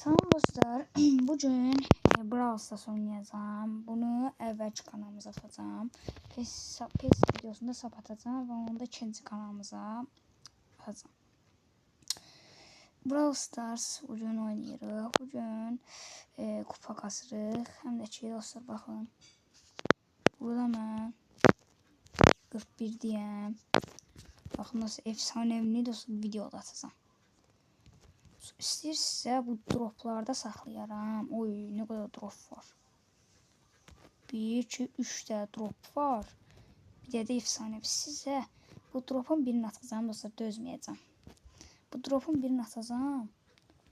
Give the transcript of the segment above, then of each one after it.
Salam dostlar, bugün Brawl Stars oynayacağım. Bunu əvvəlki kanalımıza atacağım. PES videosunda sap atacağım və onu da ikinci kanalımıza atacağım. Brawl Stars bugün oynayırıq. Bugün kupa kasırıq. Həm də ki dostlar baxın. Burada mən 41 deyəm. Baxın nasıl efsanəvi dostlar videoda atacağım. İstəyirsə bu droplarda saxlayaram. Oy, nə qədər drop var. 1, 2, 3 də drop var. Bir də efsanəvi. Sizə bu dropun birini atacağım dostlar, dözməyəcəm. Bu dropun birini atacağım.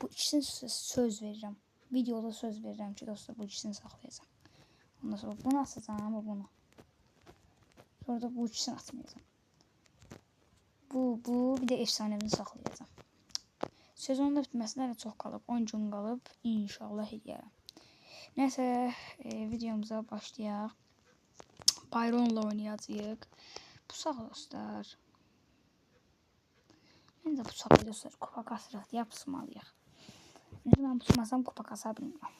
Bu ikisini söz verirəm. Videoda söz verirəm ki dostlar, bu ikisini saxlayacağım. Ondan sonra bunu atacağım və bunu. Sonra da bu ikisini atmayacağım. Bu bir də efsanəvini saxlayacağım. Sezonda bitməsinə də çox qalıb. 10 gün qalıb. İnşallah edərəm. Nəysə, videomuza başlayaq. Byron'la oynayacağıq. Pusaq dostlar. Məncə pusaq dostlar. Kupa kasırıq deyə pusmalıyıq. Mən pusmasam kupa kasa bilmirəm.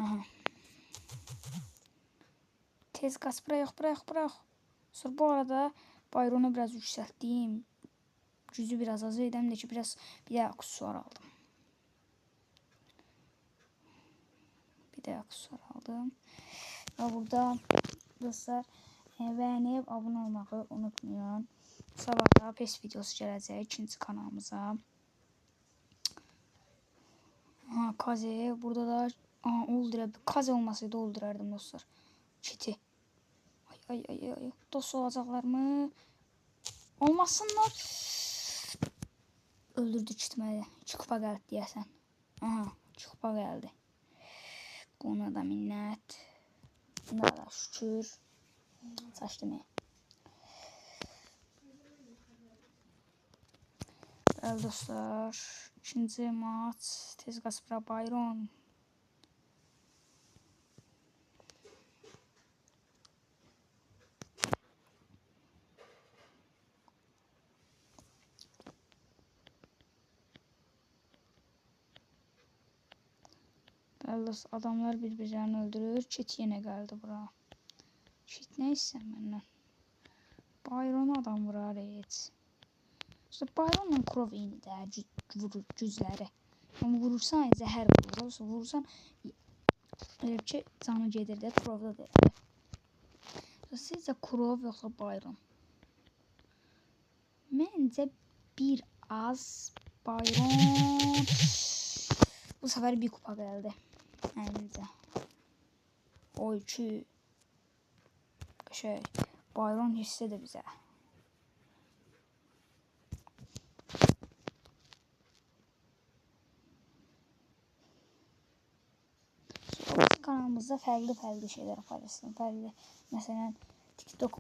Aha. Tez qas, bura yox. Sonra bu arada Byron'u biraz yüksəltdim. Gücü biraz az edəm də ki, bir də aksesuar aldım. Və burada dostlar bəyənib abunə olmağı unutmayın. Sabah da PES videosu gələcək ikinci kanalımıza. Kaze burada da Kaze olmasaydı öldürərdim dostlar. Kiti. Ay. Dost olacaqlar mı? Olmasınlar. Öldürdü kitməli. 2 kupa gəldi deyəsən. Aha, 2 kupa gəldi. Buna da minnət. Buna da şükür. Saçdım. Bəli dostlar. İkinci maç. Tez Qaspra Byron. Adamlar bir-birlərini öldürür. Kit yenə gəldi bura. Kit nə istəyir məndən? Byron adam vurar heç. İşte Byron'la Crow eyni də gücləri. Yəni vurursan zəhər vurur. Vurursan elə ki canı gedir də Crow'da da elə. Sizcə Crow yoxsa Byron? Məncə bir az Byron. Bu səfər bir kupa gəldi. Məncə. Oy ki. Byron hissə də bizə. Kanalımızda fərqli şeylər paylaşsın. Məsələn, TikTok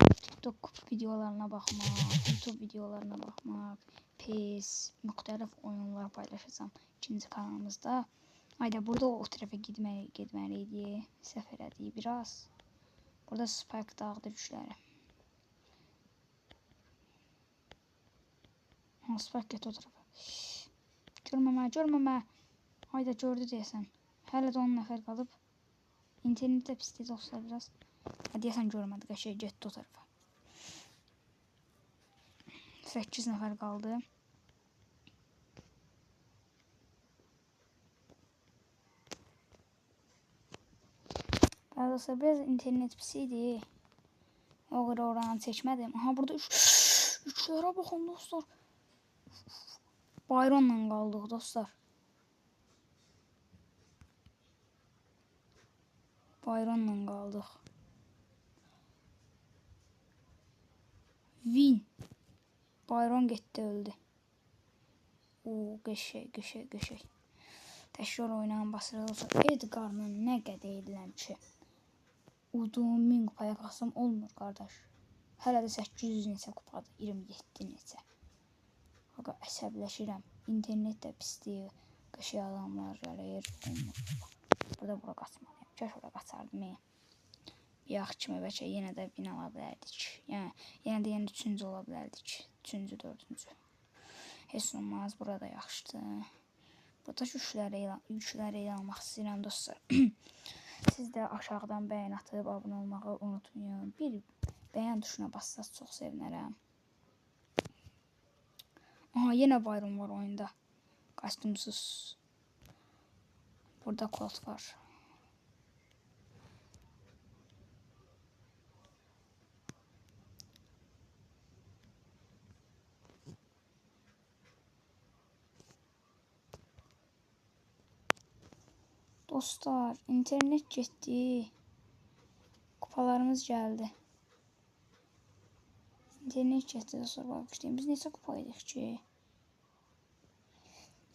videolarına baxmaq, YouTube videolarına baxmaq, PES, müxtəlif oyunlar paylaşacağım ikinci kanalımızda. Ayda burada o tərəfə getməli idi. Səhv elədik biraz. Burada Spike dağıdır gücləri. Spike get o tərəfə. Görməmə. Ayda gördü deyəsən. Hələ də 10 nəfər qalıb. İnternetdə pisdir dostlar biraz. Deyəsən görmədi, qəşəng getdi o tərəfə. 8 nəfər qaldı. Dostlar biraz internet pis idi. O qədər oranı çəkmədim. Aha burada 3'lərə baxın dostlar. Byron'la qaldıq dostlar. Byron'la qaldıq. Win. Byron getdi öldü. Qəşəng. Təkrar oynayan basırıq. Edgar'la nə qədər ediləm ki. Udum 1000 kupaya qalsam olmur qardaş. Hələ də 800 neçə kupadır. 27 neçə. Qaqa əsəbləşirəm. İnternet də pisdir. Qəşəng adamlar gəlir. Burada qaçmalıyım. Gəl ora qaçardım. Yax kimi bəlkə yenə də win ala bilərdik. Yəni yenə də 3-cü ola bilərdik. 3-cü, 4-cü. Heç olmaz, burada yaxşıdır. Burada yükləri elə almaq istəyirəm dostlar. Siz də aşağıdan bəyən atıb abunə olmağı unutmayın. Bir bəyən tuşuna bassaz çox sevinərəm. Aha, yenə Byron var oyunda. Kostyumsuz. Burada Colt var. Dostlar, internet getdi. Kupalarımız gəldi. İnternet getdi dostlar, bakışlayın. Biz neçə kupa idik ki?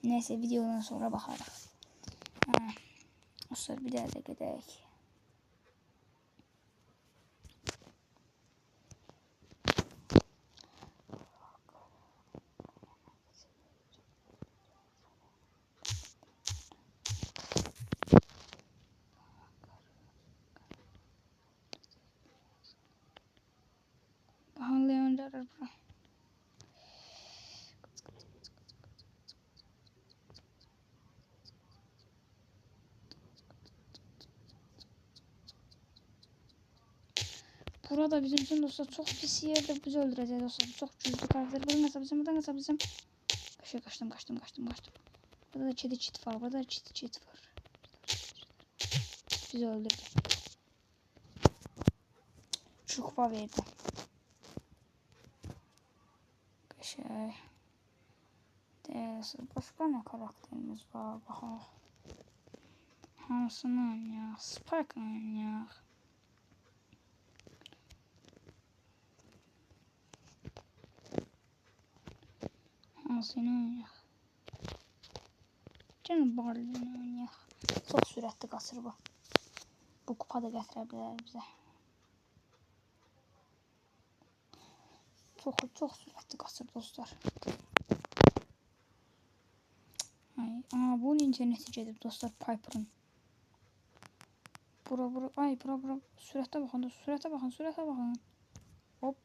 Neyse, videodan sonra baxarıq. Dostlar, bir də gedək. Baxın, Leon gəlir bura. Burada bizim için dostlar çok pis yerdir. Bizi öldürecek dostlar. Çok güçlü karakter. Buradan kaça bizim. Kaçtım. Burada da çit var. Burada da çit var. Bizi öldürdü. Şu kupa verdi. Şey. Başka ne karakterimiz var? Bakalım. Hansını oynayaq? Spike oynayaq. Hansını oynayaq? Canım Barley'ni oynayaq. Çok sürətli qaçır bu. Bu kupa da gətirə bilər bizə. Çok sürətli qaçır dostlar. Bunun interneti gedib dostlar, Piper'ın. Bura. Ay, bura. Sürətə baxın. Hop.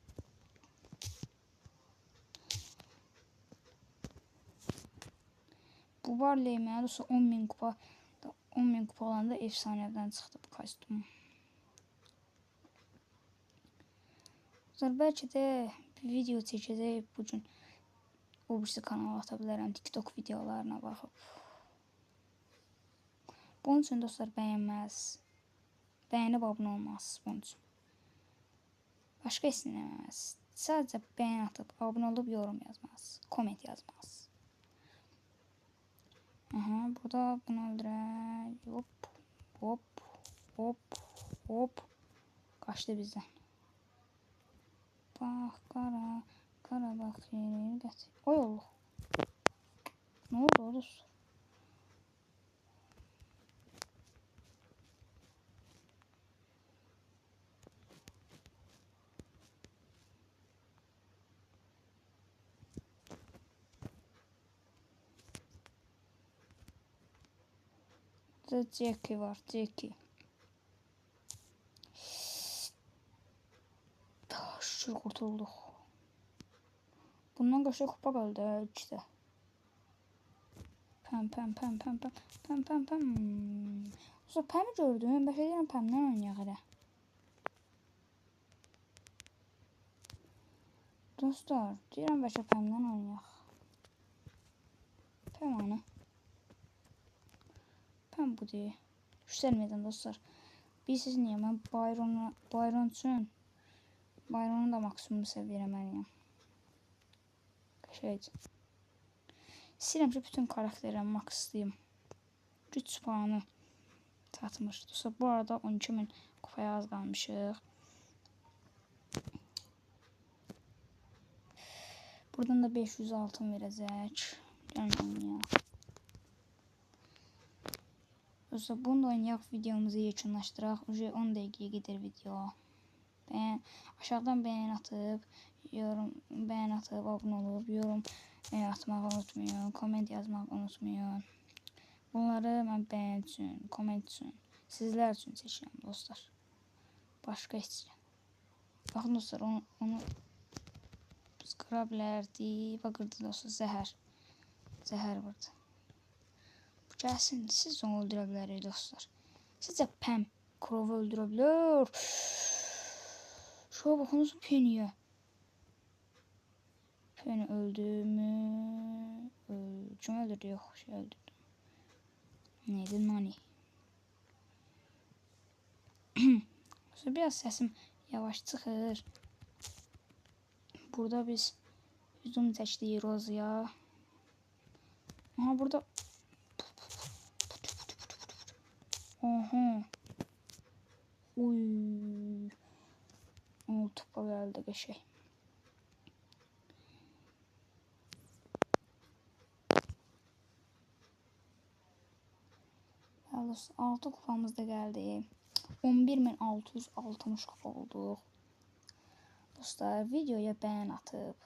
Bu Barley mənə dostlar 10.000 kupa. 10.000 kupa olanda efsanədən çıxdı bu kostyum. Dostlar, bəlkə də bir video çəkəcək bugün. O birisi kanala ata bilərəm, TikTok videolarına baxıb. Bunun üçün dostlar bəyənib abunə olmaz bunun üçün. Başqa istəməməz. Sadəcə bəyən atıb, abunə olub yorum yazmaz, komment yazmaz. Aha, burada bunu öldürək. Hop. Qaçdı bizdən. Bax, qara bax yeri gətir. Oy Allah. Ne oldu dostlar? Jackie var, Jackie. Şükür kurtulduk. Bundan kaçta kupa kaldı ha, 3'te. Pem. Sonra Pem'i gördüm. Başa deyirəm Pem'den oynayaq elə. Dostlar, deyirəm başa Pem'den oynayaq. Pem ana. Pem bu deyil. Yüksəlmədən dostlar. Bilirsiniz niyə? Mən Byron üçün Byron'u da maksimum səviyyəyə məniyəm. Şeydir. İstəyirəm ki, bütün karakterləri makslayayım. Güc puanı tatmış. Dostlar, bu arada 12.000 kupaya az qalmışıq. Buradan da 500 altın verəcək. Gəlin oynayaq. Dostlar, bunu da oynayaq, videomuzu yekunlaşdıraq. 10 dəqiqəyə gedir video. Aşağıdan bəyən atıb, abunə olub, yorum atmağı unutmayın, komment yazmağı unutmayın. Bunları mən bəyən üçün, komment üçün, sizlər üçün çəkirəm dostlar. Başqa heç. Baxın dostlar, onu qıra bilərdi. Bax, qırdı dostlar, zəhər vurdu. Bu gəlsin, siz onu öldürə bilərik dostlar. Sizcə Pam Crow öldürə bilər? Şuna baxınız Penny'yə. Penny öldü mü? Kim öldürdü? Yox, şey öldürdü. Neydi? Nani. Biraz səsim yavaş çıxır. Burada biz hücum çəkdik Rozaya. Aha, burada. Aha. Uy. O topa gəldi qəşəng. Dostlar, 6 kupamız da gəldi. 11.660 kupa olduq. Dostlar, videoya bəyən atıb,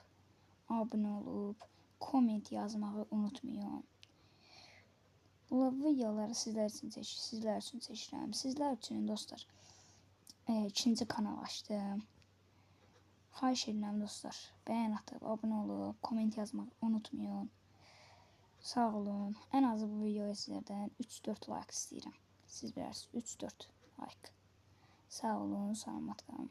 abunə olub, komment yazmağı unutmayın. Bu videoları sizlər üçün çəkirəm. Sizlər üçün dostlar, ikinci kanal açdım. Xahiş edirəm dostlar, bəyən atıb, abunə olub, komment yazmağı unutmayın. Sağ olun. Ən azı bu videoya sizlərdən 3-4 like istəyirəm. Siz bilərsiniz, 3-4 like. Sağ olun, salamat qalın.